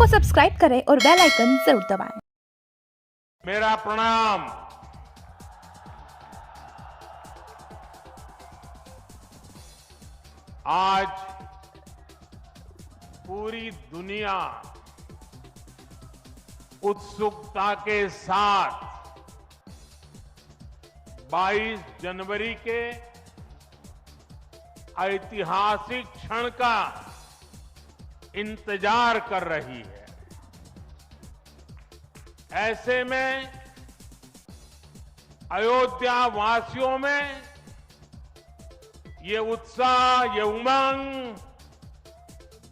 को सब्सक्राइब करें और बेल आइकन जरूर दबाएं। मेरा प्रणाम। आज पूरी दुनिया उत्सुकता के साथ 22 जनवरी के ऐतिहासिक क्षण का इंतजार कर रही है। ऐसे में अयोध्या वासियों में ये उत्साह, ये उमंग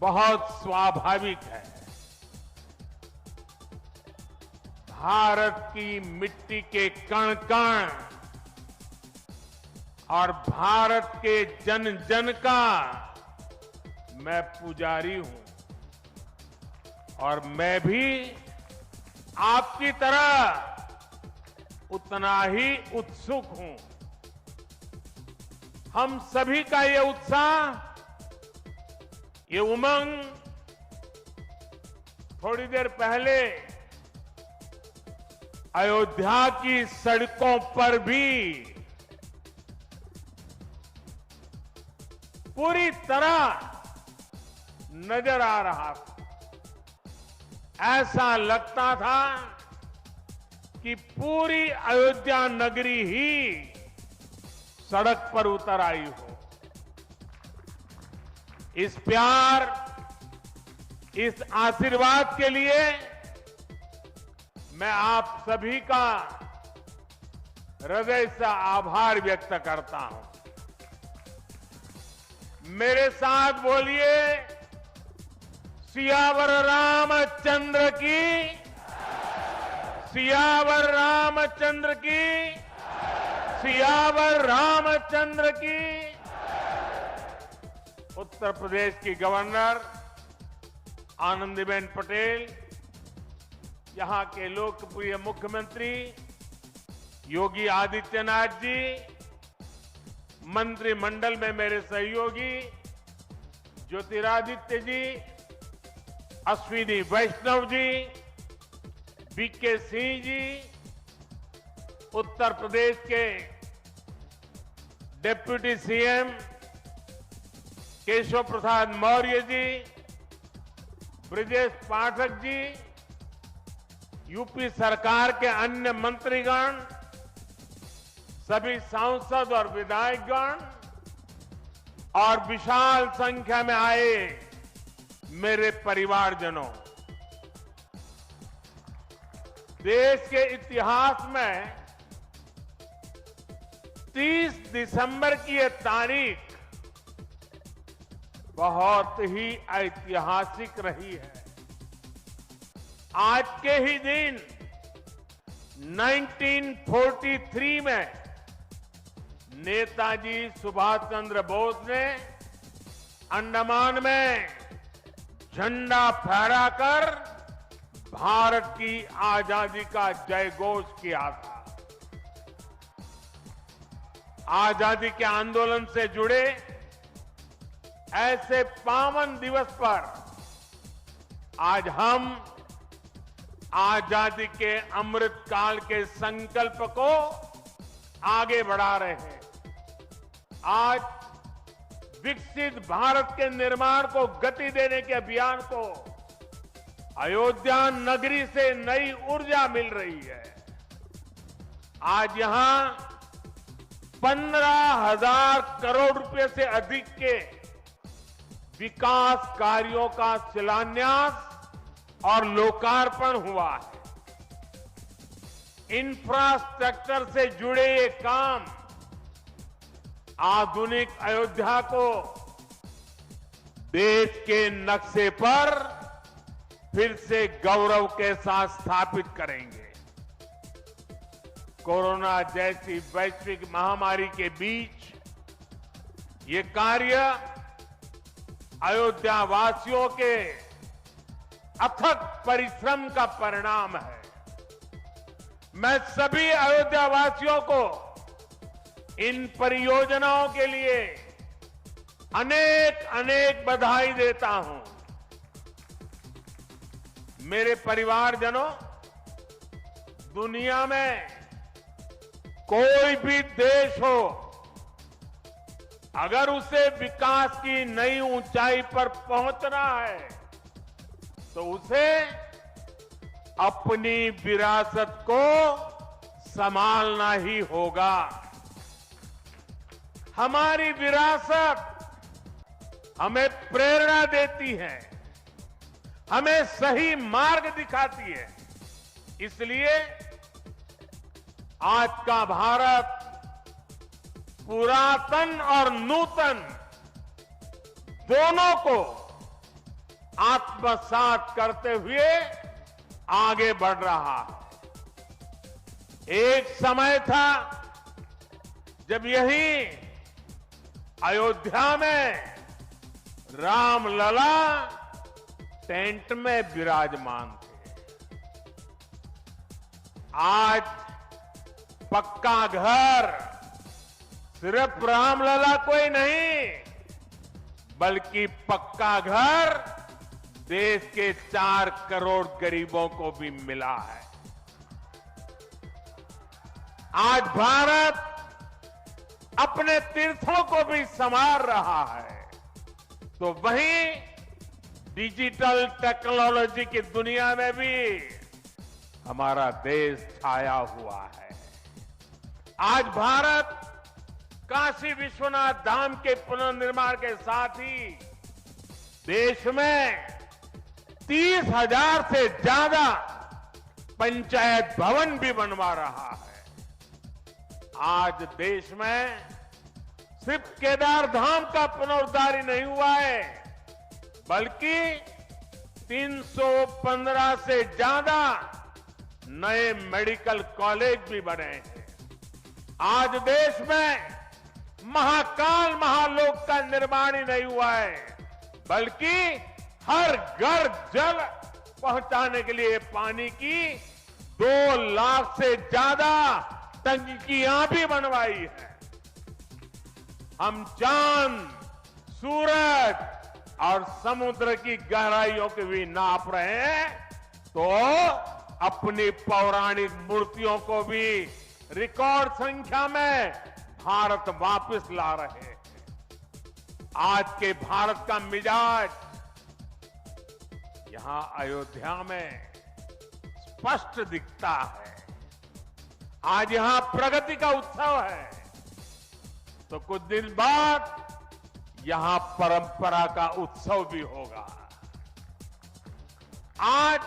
बहुत स्वाभाविक है। भारत की मिट्टी के कण कण और भारत के जन जन का मैं पुजारी हूं और मैं भी आपकी तरह उतना ही उत्सुक हूं। हम सभी का ये उत्साह, ये उमंग थोड़ी देर पहले अयोध्या की सड़कों पर भी पूरी तरह नजर आ रहा था। ऐसा लगता था कि पूरी अयोध्या नगरी ही सड़क पर उतर आई हो। इस प्यार, इस आशीर्वाद के लिए मैं आप सभी का हृदय से आभार व्यक्त करता हूं। मेरे साथ बोलिए, सियावर रामचंद्र की, सियावर रामचंद्र की, सियावर रामचंद्र की। उत्तर प्रदेश की गवर्नर आनंदीबेन पटेल, यहां के लोकप्रिय मुख्यमंत्री योगी आदित्यनाथ जी, मंत्रिमंडल में मेरे सहयोगी ज्योतिरादित्य जी, अश्विनी वैष्णव जी, बीके सिंह जी, उत्तर प्रदेश के deputy CM Keshav Prasad Maurya ji, Brajesh Pathak ji, UP सरकार के अन्य मंत्रीगण, सभी सांसद और विधायकगण और विशाल संख्या में आए मेरे परिवारजनों। देश के इतिहास में 30 दिसंबर की यह तारीख बहुत ही ऐतिहासिक रही है। आज के ही दिन 1943 में नेताजी सुभाष चंद्र बोस ने अंडमान में झंडा फहराकर भारत की आजादी का जयघोष किया था। आजादी के आंदोलन से जुड़े ऐसे पावन दिवस पर आज हम आजादी के अमृत काल के संकल्प को आगे बढ़ा रहे हैं। आज विकसित भारत के निर्माण को गति देने के अभियान को अयोध्या नगरी से नई ऊर्जा मिल रही है। आज यहां 15,000 करोड़ रुपए से अधिक के विकास कार्यों का शिलान्यास और लोकार्पण हुआ है। इंफ्रास्ट्रक्चर से जुड़े ये काम आधुनिक अयोध्या को देश के नक्शे पर फिर से गौरव के साथ स्थापित करेंगे। कोरोना जैसी वैश्विक महामारी के बीच ये कार्य अयोध्या वासियों के अथक परिश्रम का परिणाम है। मैं सभी अयोध्या वासियों को इन परियोजनाओं के लिए अनेक अनेक बधाई देता हूं। मेरे परिवारजनों, दुनिया में कोई भी देश हो, अगर उसे विकास की नई ऊंचाई पर पहुंचना है तो उसे अपनी विरासत को संभालना ही होगा। हमारी विरासत हमें प्रेरणा देती है, हमें सही मार्ग दिखाती है। इसलिए आज का भारत पुरातन और नूतन दोनों को आत्मसात करते हुए आगे बढ़ रहा है। एक समय था जब यही अयोध्या में रामलला टेंट में विराजमान थे। आज पक्का घर सिर्फ रामलला कोई नहीं, बल्कि पक्का घर देश के 4 करोड़ गरीबों को भी मिला है। आज भारत अपने तीर्थों को भी संवार रहा है, तो वहीं डिजिटल टेक्नोलॉजी की दुनिया में भी हमारा देश छाया हुआ है। आज भारत काशी विश्वनाथ धाम के पुनर्निर्माण के साथ ही देश में 30,000 से ज्यादा पंचायत भवन भी बनवा रहा है। आज देश में सिर्फ केदार धाम का पुनरुद्धार ही नहीं हुआ है, बल्कि 315 से ज्यादा नए मेडिकल कॉलेज भी बने हैं। आज देश में महाकाल महालोक का निर्माण ही नहीं हुआ है, बल्कि हर घर जल पहुंचाने के लिए पानी की 2 लाख से ज्यादा टंकियां भी बनवाई है। हम चांद, सूरज और समुद्र की गहराइयों के भी नाप रहे हैं, तो अपनी पौराणिक मूर्तियों को भी रिकॉर्ड संख्या में भारत वापस ला रहे हैं। आज के भारत का मिजाज यहां अयोध्या में स्पष्ट दिखता है। आज यहां प्रगति का उत्सव है, तो कुछ दिन बाद यहां परंपरा का उत्सव भी होगा। आज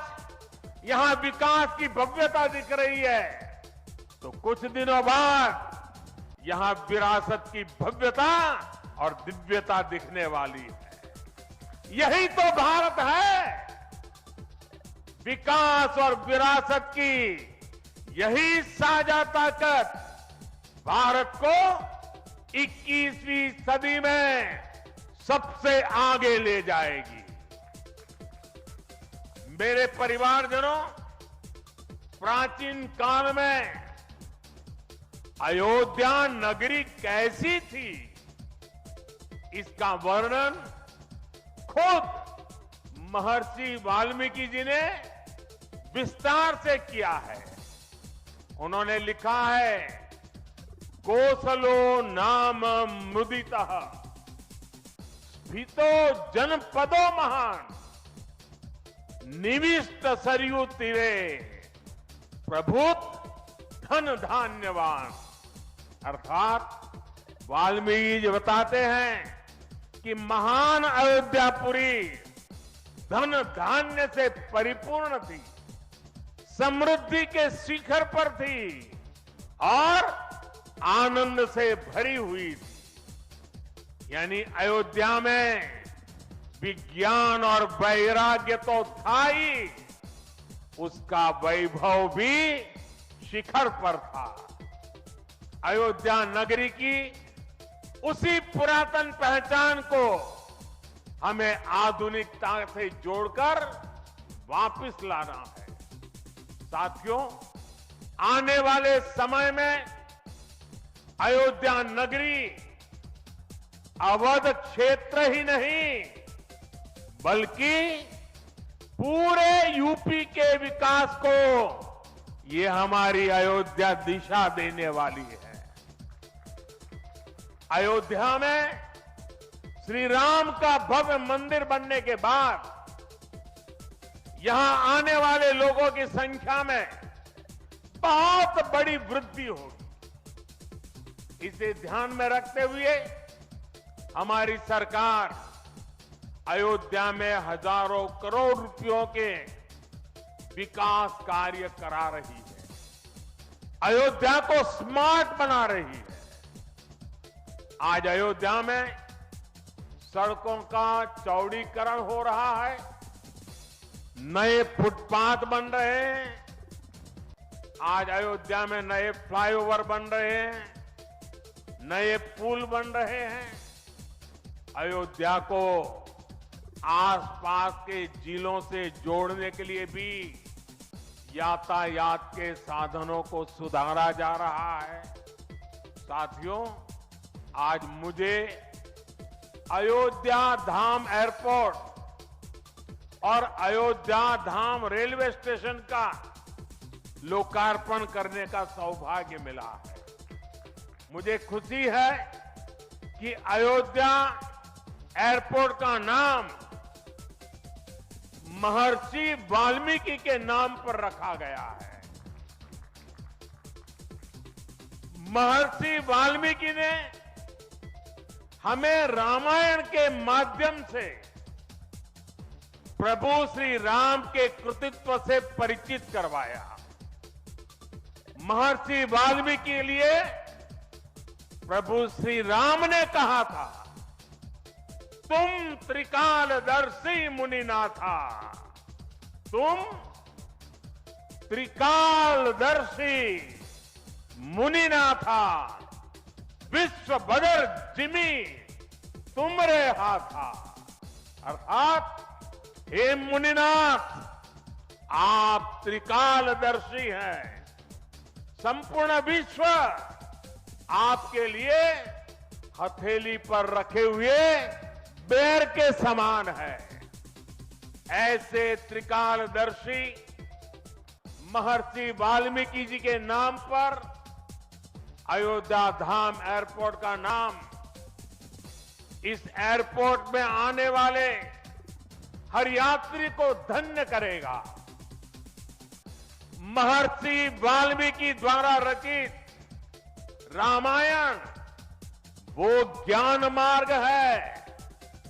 यहां विकास की भव्यता दिख रही है, तो कुछ दिनों बाद यहां विरासत की भव्यता और दिव्यता दिखने वाली है। यही तो भारत है। विकास और विरासत की यही साझा ताकत भारत को 21वीं सदी में सबसे आगे ले जाएगी। मेरे परिवारजनों, प्राचीन काल में अयोध्या नगरी कैसी थी, इसका वर्णन खुद महर्षि वाल्मीकि जी ने विस्तार से किया है। उन्होंने लिखा है, कोसलो नाम मुदितः स्फीतो जनपदो महान निविष्ट सरयू तीरे प्रभुत धन धान्यवान। अर्थात वाल्मीकि जी बताते हैं कि महान अयोध्यापुरी धन धान्य से परिपूर्ण थी, समृद्धि के शिखर पर थी और आनंद से भरी हुई थी। यानी अयोध्या में विज्ञान और वैराग्य तो था ही, उसका वैभव भी शिखर पर था। अयोध्या नगरी की उसी पुरातन पहचान को हमें आधुनिकता से जोड़कर वापस लाना है। साथियों, आने वाले समय में अयोध्या नगरी अवध क्षेत्र ही नहीं, बल्कि पूरे यूपी के विकास को ये हमारी अयोध्या दिशा देने वाली है। अयोध्या में श्री राम का भव्य मंदिर बनने के बाद यहां आने वाले लोगों की संख्या में बहुत बड़ी वृद्धि होगी। इसे ध्यान में रखते हुए हमारी सरकार अयोध्या में हजारों करोड़ रुपयों के विकास कार्य करा रही है। अयोध्या को स्मार्ट बना रही है। आज अयोध्या में सड़कों का चौड़ीकरण हो रहा है, नए फुटपाथ बन रहे हैं, आज अयोध्या में नए फ्लाईओवर बन रहे हैं, नए पुल बन रहे हैं। अयोध्या को आसपास के जिलों से जोड़ने के लिए भी यातायात के साधनों को सुधारा जा रहा है। साथियों, आज मुझे अयोध्या धाम एयरपोर्ट और अयोध्या धाम रेलवे स्टेशन का लोकार्पण करने का सौभाग्य मिला है। मुझे खुशी है कि अयोध्या एयरपोर्ट का नाम महर्षि वाल्मीकि के नाम पर रखा गया है। महर्षि वाल्मीकि ने हमें रामायण के माध्यम से प्रभु श्री राम के कृतित्व से परिचित करवाया। महर्षि वाल्मीकि के लिए प्रभु श्री राम ने कहा था, तुम त्रिकालदर्शी मुनिनाथा, तुम त्रिकालदर्शी मुनिनाथा, विश्व बदर जिमी तुमरे हाथा। अर्थात हे मुनिनाथ, आप त्रिकालदर्शी हैं, संपूर्ण विश्व आपके लिए हथेली पर रखे हुए बेर के समान है। ऐसे त्रिकालदर्शी महर्षि वाल्मीकि जी के नाम पर अयोध्या धाम एयरपोर्ट का नाम इस एयरपोर्ट में आने वाले हर यात्री को धन्य करेगा। महर्षि वाल्मीकि द्वारा रचित रामायण वो ज्ञान मार्ग है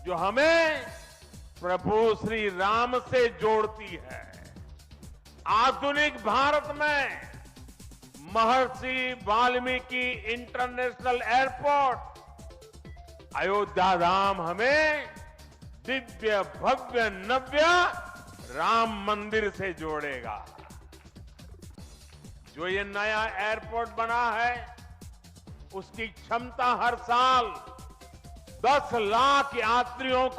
जो हमें प्रभु श्री राम से जोड़ती है। आधुनिक भारत में महर्षि वाल्मीकि इंटरनेशनल एयरपोर्ट अयोध्या धाम हमें दिव्य भव्य नव्य राम मंदिर से जोड़ेगा। जो ये नया एयरपोर्ट बना है उसकी क्षमता हर साल 10 लाख यात्रियों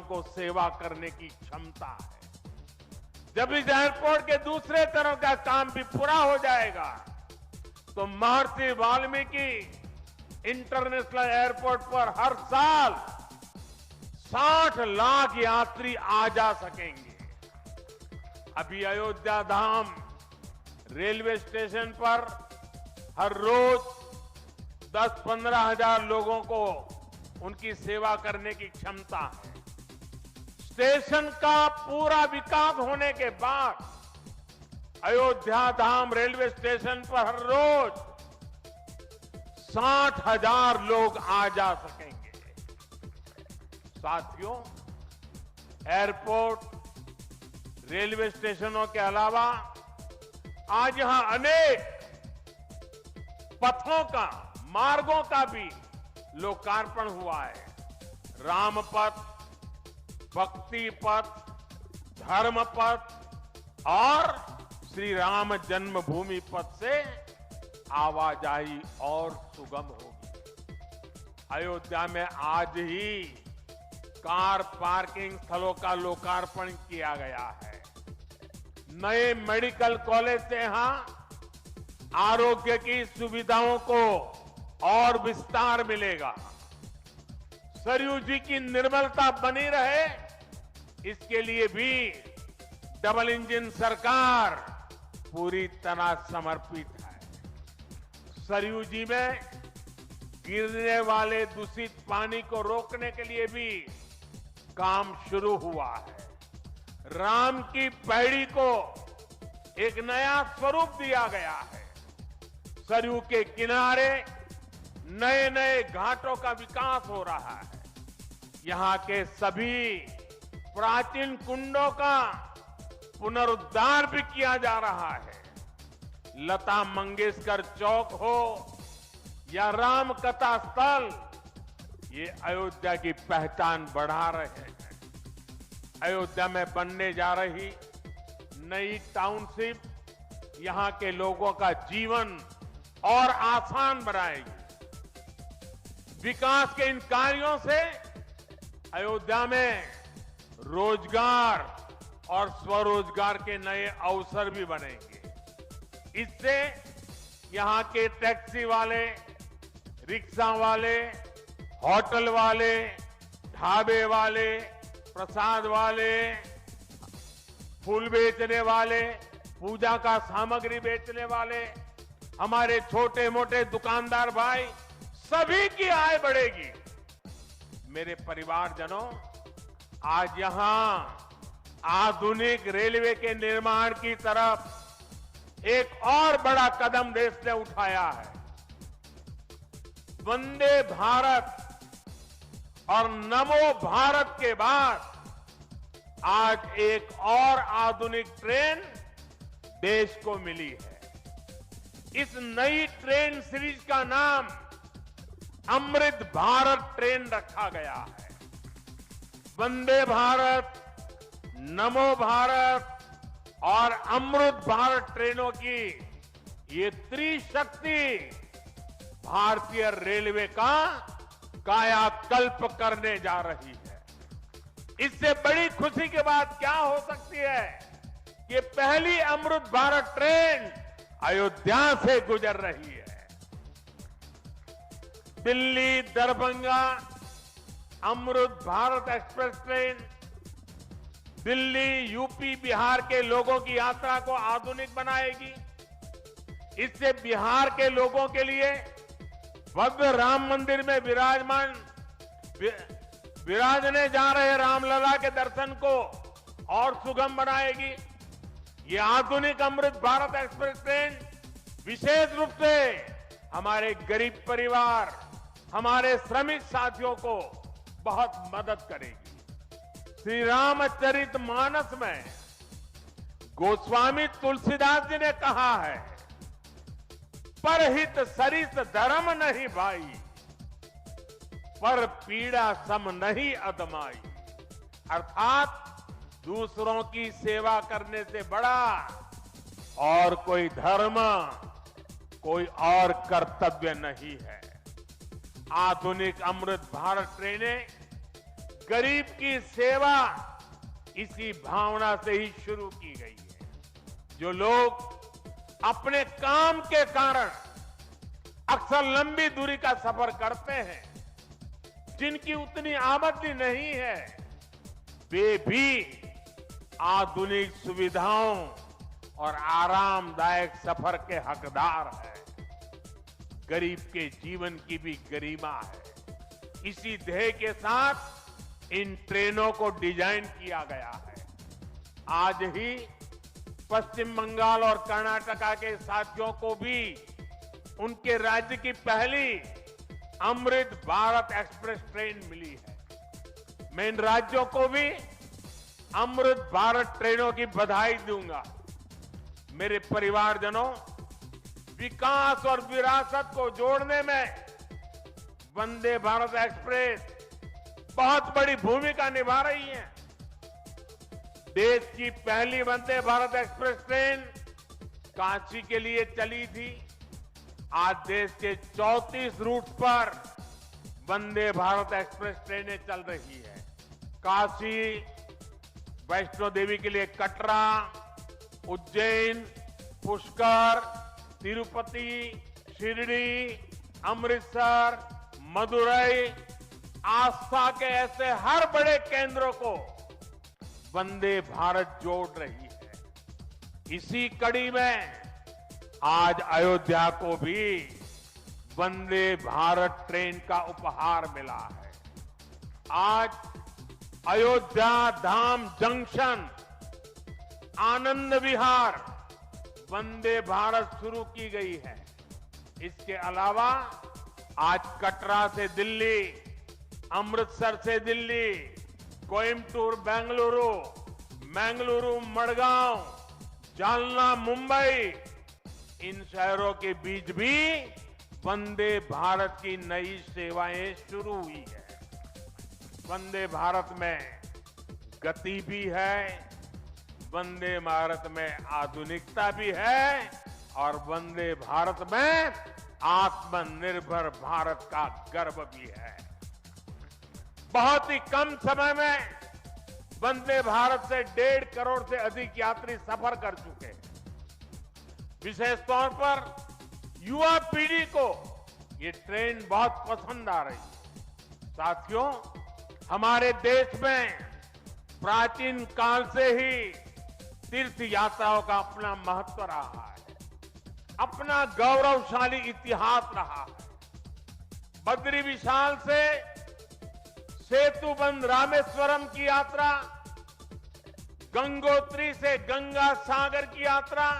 को सेवा करने की क्षमता है। जब इस एयरपोर्ट के दूसरे तरफ का काम भी पूरा हो जाएगा तो महर्षि वाल्मीकि इंटरनेशनल एयरपोर्ट पर हर साल 60 लाख यात्री आ जा सकेंगे। अभी अयोध्या धाम रेलवे स्टेशन पर हर रोज 10-15 हजार लोगों को उनकी सेवा करने की क्षमता है। स्टेशन का पूरा विकास होने के बाद अयोध्या धाम रेलवे स्टेशन पर हर रोज 60,000 लोग आ जा सकेंगे। साथियों, एयरपोर्ट, रेलवे स्टेशनों के अलावा आज यहां अनेक पथों का, मार्गों का भी लोकार्पण हुआ है। राम पथ, भक्ति पथ, धर्म पथ और श्री राम जन्मभूमि पथ से आवाजाही और सुगम होगी। अयोध्या में आज ही कार पार्किंग स्थलों का लोकार्पण किया गया है। नए मेडिकल कॉलेज से यहां आरोग्य की सुविधाओं को और विस्तार मिलेगा। सरयू जी की निर्मलता बनी रहे इसके लिए भी डबल इंजन सरकार पूरी तरह समर्पित है। सरयू जी में गिरने वाले दूषित पानी को रोकने के लिए भी काम शुरू हुआ है। राम की पैड़ी को एक नया स्वरूप दिया गया है। सरयू के किनारे नए नए घाटों का विकास हो रहा है। यहां के सभी प्राचीन कुंडों का पुनरुद्धार भी किया जा रहा है। लता मंगेशकर चौक हो या राम कथा स्थल, ये अयोध्या की पहचान बढ़ा रहे हैं। अयोध्या में बनने जा रही नई टाउनशिप यहां के लोगों का जीवन और आसान बनाएगी। विकास के इन कार्यों से अयोध्या में रोजगार और स्वरोजगार के नए अवसर भी बनेंगे। इससे यहां के टैक्सी वाले, रिक्शा वाले, होटल वाले, ढाबे वाले, प्रसाद वाले, फूल बेचने वाले, पूजा का सामग्री बेचने वाले, हमारे छोटे मोटे दुकानदार भाई, सभी की आय बढ़ेगी। मेरे परिवारजनों, आज यहां आधुनिक रेलवे के निर्माण की तरफ एक और बड़ा कदम देश ने उठाया है। वंदे भारत और नमो भारत के बाद आज एक और आधुनिक ट्रेन देश को मिली है। इस नई ट्रेन सीरीज का नाम अमृत भारत ट्रेन रखा गया है। वंदे भारत, नमो भारत और अमृत भारत ट्रेनों की ये त्रिशक्ति भारतीय रेलवे का कायाकल्प करने जा रही है। इससे बड़ी खुशी की बात क्या हो सकती है कि पहली अमृत भारत ट्रेन अयोध्या से गुजर रही है। Delhi Darbhanga Amrit Bharat express train Delhi, UP, Bihar के लोगों की यात्रा को आधुनिक बनाएगी। इससे बिहार के लोगों के लिए भव्य राम मंदिर में विराजने जा रहे रामलला के दर्शन को और सुगम बनाएगी। ये आधुनिक अमृत भारत एक्सप्रेस ट्रेन विशेष रूप से हमारे गरीब परिवार, हमारे श्रमिक साथियों को बहुत मदद करेगी। श्री रामचरितमानस में गोस्वामी तुलसीदास जी ने कहा है, परहित सरिस धर्म नहीं भाई, पर पीड़ा सम नहीं अदमाई। अर्थात दूसरों की सेवा करने से बड़ा और कोई धर्म, कोई और कर्तव्य नहीं है। आधुनिक अमृत भारत ट्रेनें गरीब की सेवा इसी भावना से ही शुरू की गई है। जो लोग अपने काम के कारण अक्सर लंबी दूरी का सफर करते हैं, जिनकी उतनी आमदनी नहीं है, वे भी आधुनिक सुविधाओं और आरामदायक सफर के हकदार हैं। गरीब के जीवन की भी गरिमा है। इसी ध्येय के साथ इन ट्रेनों को डिजाइन किया गया है। आज ही पश्चिम बंगाल और कर्नाटका के साथियों को भी उनके राज्य की पहली अमृत भारत एक्सप्रेस ट्रेन मिली है। मैं इन राज्यों को भी अमृत भारत ट्रेनों की बधाई दूंगा। मेरे परिवारजनों, विकास और विरासत को जोड़ने में वंदे भारत एक्सप्रेस बहुत बड़ी भूमिका निभा रही है। देश की पहली वंदे भारत एक्सप्रेस ट्रेन काशी के लिए चली थी। आज देश के 34 रूट पर वंदे भारत एक्सप्रेस ट्रेनें चल रही है। काशी, वैष्णो देवी के लिए कटरा, उज्जैन, पुष्कर, तिरुपति, शिरडी, अमृतसर, मदुरई, आस्था के ऐसे हर बड़े केंद्रों को वंदे भारत जोड़ रही है। इसी कड़ी में आज अयोध्या को भी वंदे भारत ट्रेन का उपहार मिला है। आज अयोध्या धाम जंक्शन आनंद विहार वंदे भारत शुरू की गई है। इसके अलावा आज कटरा से दिल्ली, अमृतसर से दिल्ली, कोयम्बटूर बेंगलुरु, मंगलुरु मडगांव, जालना मुंबई, इन शहरों के बीच भी वंदे भारत की नई सेवाएं शुरू हुई है। वंदे भारत में गति भी है, वंदे भारत में आधुनिकता भी है और वंदे भारत में आत्मनिर्भर भारत का गर्व भी है। बहुत ही कम समय में वंदे भारत से 1.5 करोड़ से अधिक यात्री सफर कर चुके हैं। विशेष तौर पर युवा पीढ़ी को ये ट्रेन बहुत पसंद आ रही है। साथियों, हमारे देश में प्राचीन काल से ही तीर्थ यात्राओं का अपना महत्व रहा है, अपना गौरवशाली इतिहास रहा है। बद्री विशाल से सेतुबंध रामेश्वरम की यात्रा, गंगोत्री से गंगा सागर की यात्रा,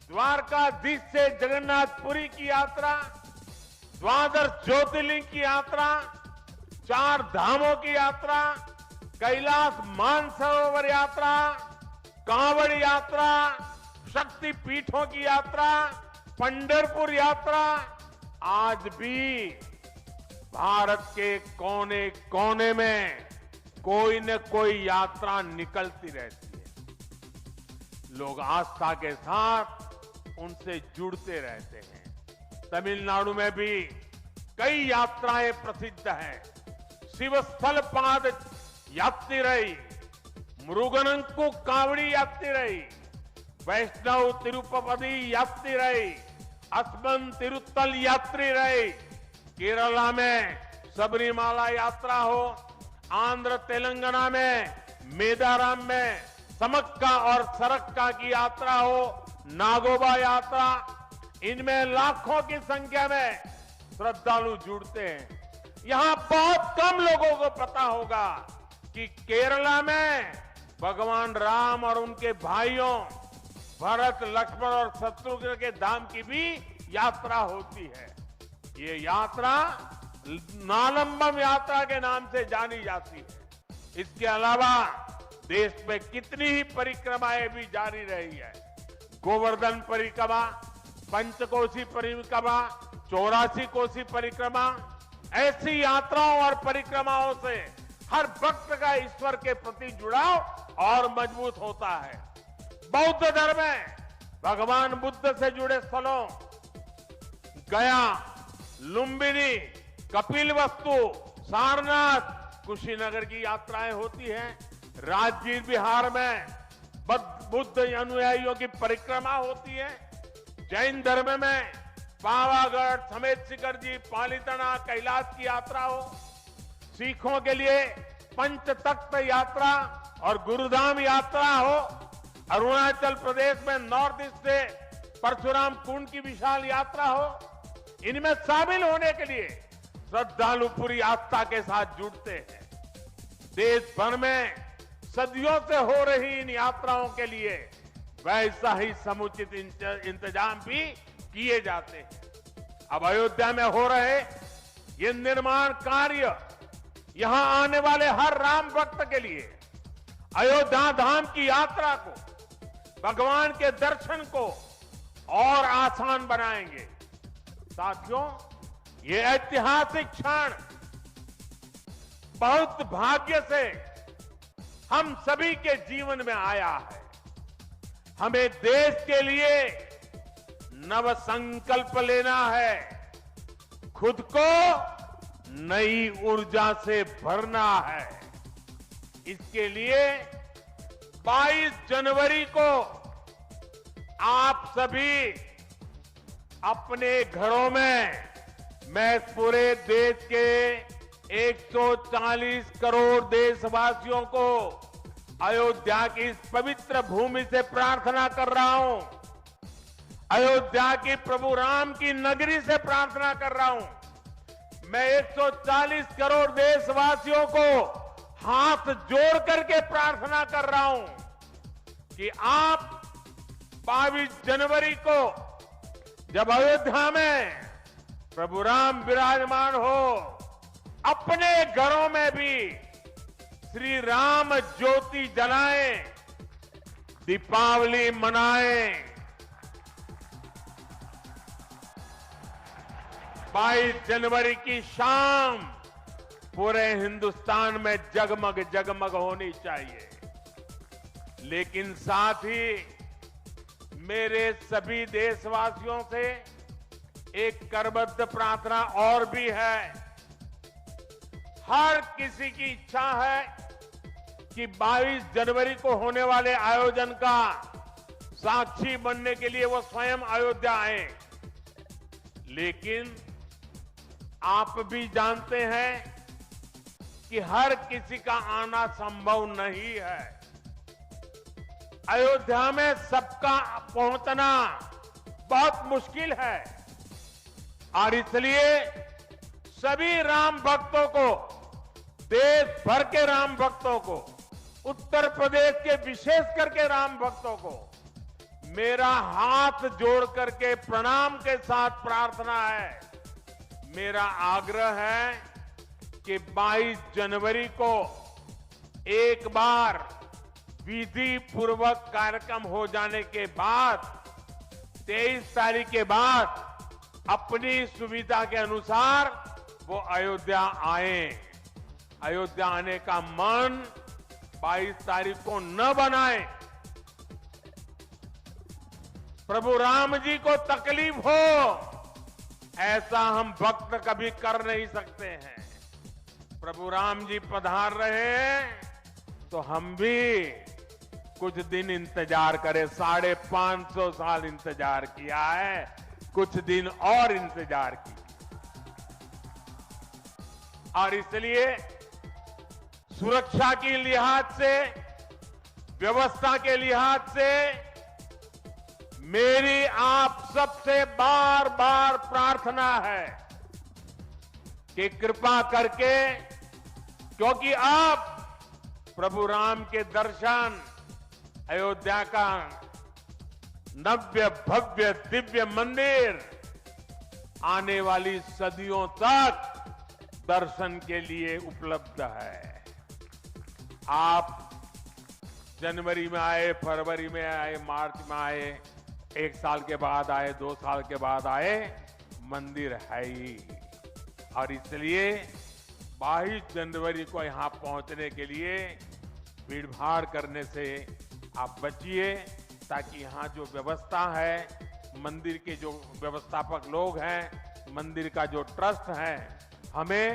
द्वारकाधीश से जगन्नाथपुरी की यात्रा, द्वादश ज्योतिर्लिंग की यात्रा, 4 धामों की यात्रा, कैलाश मानसरोवर यात्रा, कांवड़ यात्रा, शक्ति पीठों की यात्रा, पंढरपुर यात्रा, आज भी भारत के कोने कोने में कोई न कोई यात्रा निकलती रहती है। लोग आस्था के साथ उनसे जुड़ते रहते हैं। तमिलनाडु में भी कई यात्राएं प्रसिद्ध हैं। शिवस्थल पाद यात्रिरई, मुरुगनंकु कावड़ी यात्रिरई, वैष्णव तिरुपति यात्रिरई, अस्मन तिरुत्तल यात्रिरई, केरला में सबरीमाला यात्रा हो, आंध्र तेलंगाना में मेदाराम में समक्का और सरक्का की यात्रा हो, नागोबा यात्रा, इनमें लाखों की संख्या में श्रद्धालु जुड़ते हैं। यहां बहुत कम लोगों को पता होगा कि केरला में भगवान राम और उनके भाइयों भरत, लक्ष्मण और शत्रुघ्न के धाम की भी यात्रा होती है। ये यात्रा नालंबम यात्रा के नाम से जानी जाती है। इसके अलावा देश में कितनी ही परिक्रमाएं भी जारी रही है। गोवर्धन परिक्रमा, पंचकोशी परिक्रमा, 84 कोसी परिक्रमा, ऐसी यात्राओं और परिक्रमाओं से हर भक्त का ईश्वर के प्रति जुड़ाव और मजबूत होता है। बौद्ध धर्म में भगवान बुद्ध से जुड़े स्थलों गया, लुम्बिनी, कपिलवस्तु, सारनाथ, कुशीनगर की यात्राएं होती हैं। राजगीर बिहार में बुद्ध अनुयायियों की परिक्रमा होती है। जैन धर्म में पावागढ़, समेत शिखर जी, पालीताना, कैलाश की यात्रा हो। सिखों के लिए पंचतख्त यात्रा और गुरुधाम यात्रा हो। अरुणाचल प्रदेश में नॉर्थ ईस्ट से परशुराम कुंड की विशाल यात्रा हो। इनमें शामिल होने के लिए श्रद्धालु पूरी आस्था के साथ जुड़ते हैं। देश भर में सदियों से हो रही इन यात्राओं के लिए वैसा ही समुचित इंतजाम भी किए जाते हैं। अब अयोध्या में हो रहे ये निर्माण कार्य यहां आने वाले हर राम भक्त के लिए अयोध्या धाम की यात्रा को, भगवान के दर्शन को और आसान बनाएंगे। साथियों, ये ऐतिहासिक क्षण बहुत भाग्य से हम सभी के जीवन में आया है। हमें देश के लिए नव संकल्प लेना है, खुद को नई ऊर्जा से भरना है। इसके लिए 22 जनवरी को आप सभी अपने घरों में, मैं पूरे देश के 140 करोड़ देशवासियों को अयोध्या की इस पवित्र भूमि से प्रार्थना कर रहा हूं, अयोध्या की प्रभु राम की नगरी से प्रार्थना कर रहा हूं। मैं 140 करोड़ देशवासियों को हाथ जोड़ करके प्रार्थना कर रहा हूं कि आप 22 जनवरी को जब अयोध्या में प्रभु राम विराजमान हो, अपने घरों में भी श्री राम ज्योति जलाएं, दीपावली मनाएं। 22 जनवरी की शाम पूरे हिंदुस्तान में जगमग जगमग होनी चाहिए। लेकिन साथ ही मेरे सभी देशवासियों से एक करबद्ध प्रार्थना और भी है। हर किसी की इच्छा है कि 22 जनवरी को होने वाले आयोजन का साक्षी बनने के लिए वो स्वयं अयोध्या आए। लेकिन आप भी जानते हैं कि हर किसी का आना संभव नहीं है। अयोध्या में सबका पहुंचना बहुत मुश्किल है और इसलिए सभी राम भक्तों को, देश भर के राम भक्तों को, उत्तर प्रदेश के विशेष करके राम भक्तों को मेरा हाथ जोड़ करके प्रणाम के साथ प्रार्थना है, मेरा आग्रह है कि 22 जनवरी को एक बार विधि पूर्वक कार्यक्रम हो जाने के बाद 23 तारीख के बाद अपनी सुविधा के अनुसार वो अयोध्या आए। अयोध्या आने का मन 22 तारीख को न बनाए। प्रभु राम जी को तकलीफ हो ऐसा हम भक्त कभी कर नहीं सकते हैं। प्रभु राम जी पधार रहे हैं तो हम भी कुछ दिन इंतजार करें। 550 साल इंतजार किया है, कुछ दिन और इंतजार की और इसलिए सुरक्षा के लिहाज से, व्यवस्था के लिहाज से मेरी आप सबसे बार बार प्रार्थना है कि कृपा करके, क्योंकि आप प्रभु राम के दर्शन, अयोध्या का नव्य भव्य दिव्य मंदिर आने वाली सदियों तक दर्शन के लिए उपलब्ध है। आप जनवरी में आए, फरवरी में आए, मार्च में आए, 1 साल के बाद आए, 2 साल के बाद आए, मंदिर है ही। और इसलिए 22 जनवरी को यहां पहुंचने के लिए भीड़भाड़ करने से आप बचिए, ताकि यहां जो व्यवस्था है, मंदिर के जो व्यवस्थापक लोग हैं, मंदिर का जो ट्रस्ट है, हमें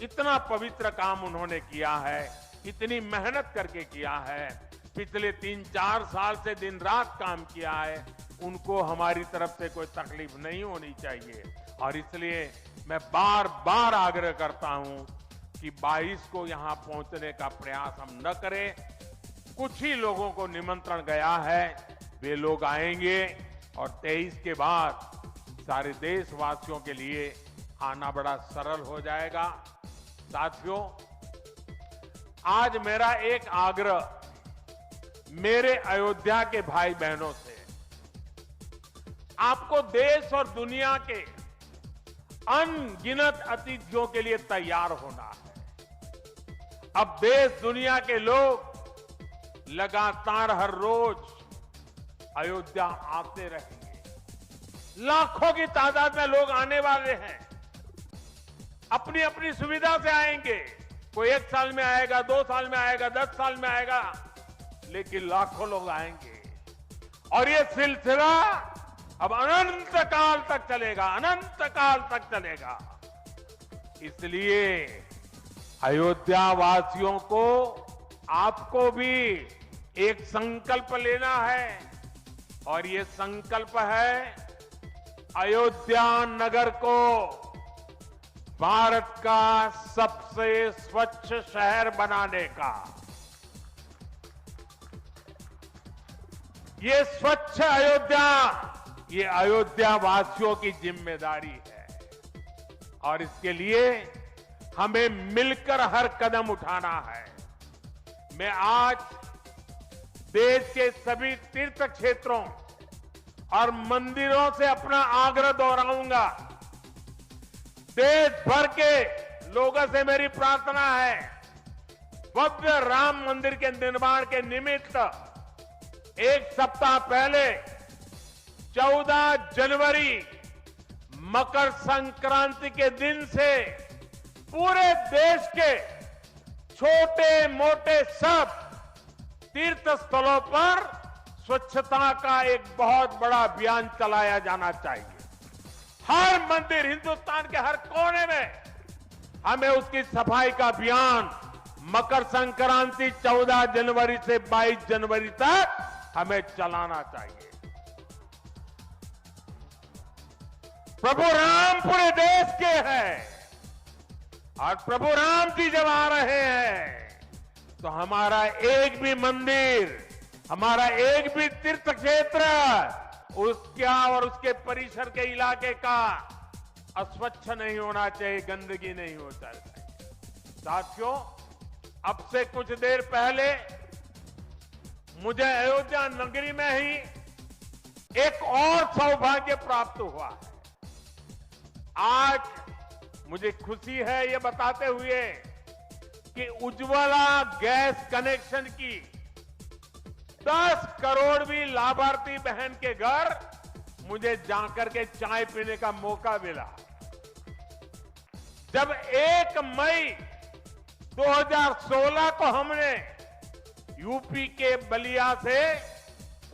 इतना पवित्र काम उन्होंने किया है, इतनी मेहनत करके किया है, पिछले 3-4 साल से दिन रात काम किया है, उनको हमारी तरफ से कोई तकलीफ नहीं होनी चाहिए। और इसलिए मैं बार बार आग्रह करता हूं कि 22 को यहां पहुंचने का प्रयास हम न करें। कुछ ही लोगों को निमंत्रण गया है, वे लोग आएंगे और 23 के बाद सारे देशवासियों के लिए आना बड़ा सरल हो जाएगा। साथियों, आज मेरा एक आग्रह मेरे अयोध्या के भाई बहनों से, आपको देश और दुनिया के अनगिनत अतिथियों के लिए तैयार होना है। अब देश दुनिया के लोग लगातार हर रोज अयोध्या आते रहेंगे। लाखों की तादाद में लोग आने वाले हैं, अपनी अपनी सुविधा से आएंगे। कोई 1 साल में आएगा, 2 साल में आएगा, 10 साल में आएगा, लेकिन लाखों लोग आएंगे और ये सिलसिला अब अनंत काल तक चलेगा, अनंत काल तक चलेगा। इसलिए अयोध्या वासियों को, आपको भी एक संकल्प लेना है और ये संकल्प है अयोध्या नगर को भारत का सबसे स्वच्छ शहर बनाने का। ये स्वच्छ अयोध्या, ये अयोध्या वासियों की जिम्मेदारी है और इसके लिए हमें मिलकर हर कदम उठाना है। मैं आज देश के सभी तीर्थ क्षेत्रों और मंदिरों से अपना आग्रह दोहराऊंगा। देश भर के लोगों से मेरी प्रार्थना है, भव्य राम मंदिर के निर्माण के निमित्त एक सप्ताह पहले 14 जनवरी मकर संक्रांति के दिन से पूरे देश के छोटे मोटे सब तीर्थ स्थलों पर स्वच्छता का एक बहुत बड़ा अभियान चलाया जाना चाहिए। हर मंदिर, हिंदुस्तान के हर कोने में हमें उसकी सफाई का अभियान मकर संक्रांति 14 जनवरी से 22 जनवरी तक हमें चलाना चाहिए। प्रभु राम पूरे देश के हैं और प्रभु राम जी जब आ रहे हैं तो हमारा एक भी मंदिर, हमारा एक भी तीर्थ क्षेत्र उसका और उसके परिसर के इलाके का अस्वच्छ नहीं होना चाहिए, गंदगी नहीं होना चाहिए। साथियों, अब से कुछ देर पहले मुझे अयोध्या नगरी में ही एक और सौभाग्य प्राप्त हुआ है। आज मुझे खुशी है ये बताते हुए कि उज्ज्वला गैस कनेक्शन की 10 करोड़वीं लाभार्थी बहन के घर मुझे जाकर के चाय पीने का मौका मिला। जब 1 मई 2016 को हमने यूपी के बलिया से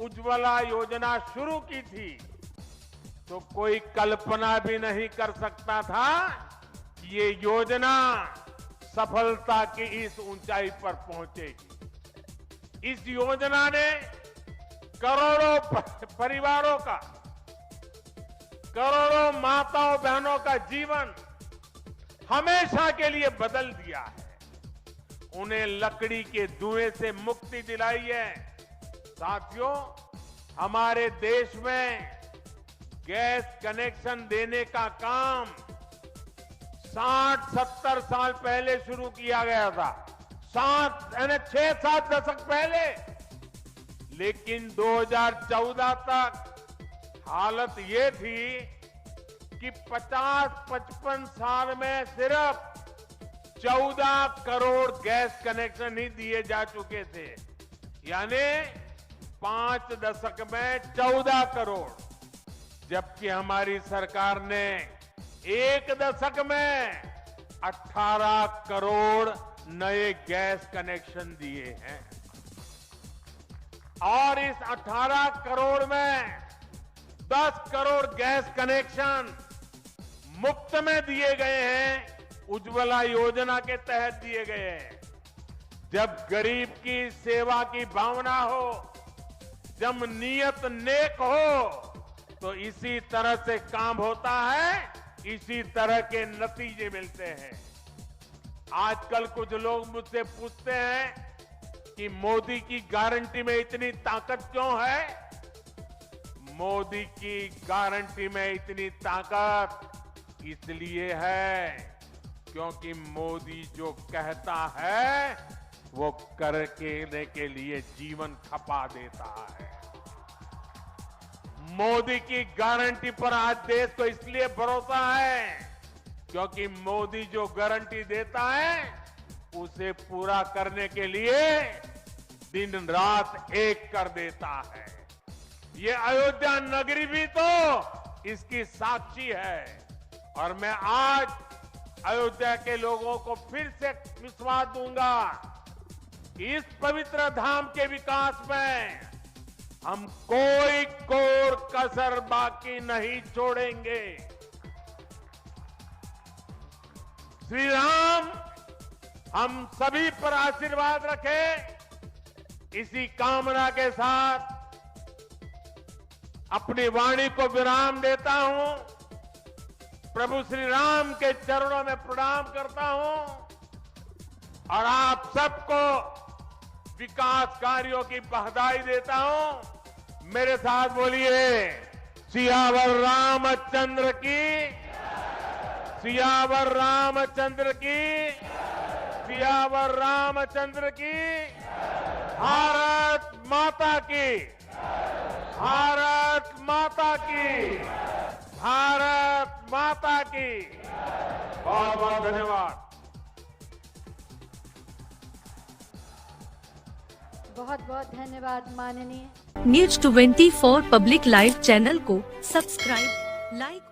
उज्ज्वला योजना शुरू की थी तो कोई कल्पना भी नहीं कर सकता था कि ये योजना सफलता की इस ऊंचाई पर पहुंचेगी। इस योजना ने करोड़ों परिवारों का, करोड़ों माताओं बहनों का जीवन हमेशा के लिए बदल दिया है। उन्हें लकड़ी के धुएं से मुक्ति दिलाई है। साथियों, हमारे देश में गैस कनेक्शन देने का काम 60-70 साल पहले शुरू किया गया था, 6-7 दशक पहले। लेकिन 2014 तक हालत ये थी कि 50-55 साल में सिर्फ 14 करोड़ गैस कनेक्शन ही दिए जा चुके थे, यानी 5 दशक में 14 करोड़, जबकि हमारी सरकार ने 1 दशक में 18 करोड़ नए गैस कनेक्शन दिए हैं। और इस 18 करोड़ में 10 करोड़ गैस कनेक्शन मुफ्त में दिए गए हैं, उज्ज्वला योजना के तहत दिए गए हैं। जब गरीब की सेवा की भावना हो, जब नियत नेक हो, तो इसी तरह से काम होता है, इसी तरह के नतीजे मिलते हैं। आजकल कुछ लोग मुझसे पूछते हैं कि मोदी की गारंटी में इतनी ताकत क्यों है? मोदी की गारंटी में इतनी ताकत इसलिए है क्योंकि मोदी जो कहता है वो करने के लिए जीवन खपा देता है। मोदी की गारंटी पर आज देश को इसलिए भरोसा है क्योंकि मोदी जो गारंटी देता है उसे पूरा करने के लिए दिन रात एक कर देता है। ये अयोध्या नगरी भी तो इसकी साक्षी है। और मैं आज अयोध्या के लोगों को फिर से विश्वास दूंगा कि इस पवित्र धाम के विकास में हम कोई कोर कसर बाकी नहीं छोड़ेंगे। श्री राम हम सभी पर आशीर्वाद रखें, इसी कामना के साथ अपनी वाणी को विराम देता हूं। प्रभु श्री राम के चरणों में प्रणाम करता हूं और आप सबको विकास कार्यों की बधाई देता हूं। मेरे साथ बोलिए, सियावर रामचंद्र की, सियावर रामचंद्र की, सियावर रामचंद्र की, भारत माता की, भारत माता की, भारत माता की। बहुत बहुत धन्यवाद। बहुत बहुत धन्यवाद माननीय। न्यूज 24 पब्लिक लाइव चैनल को सब्सक्राइब, लाइक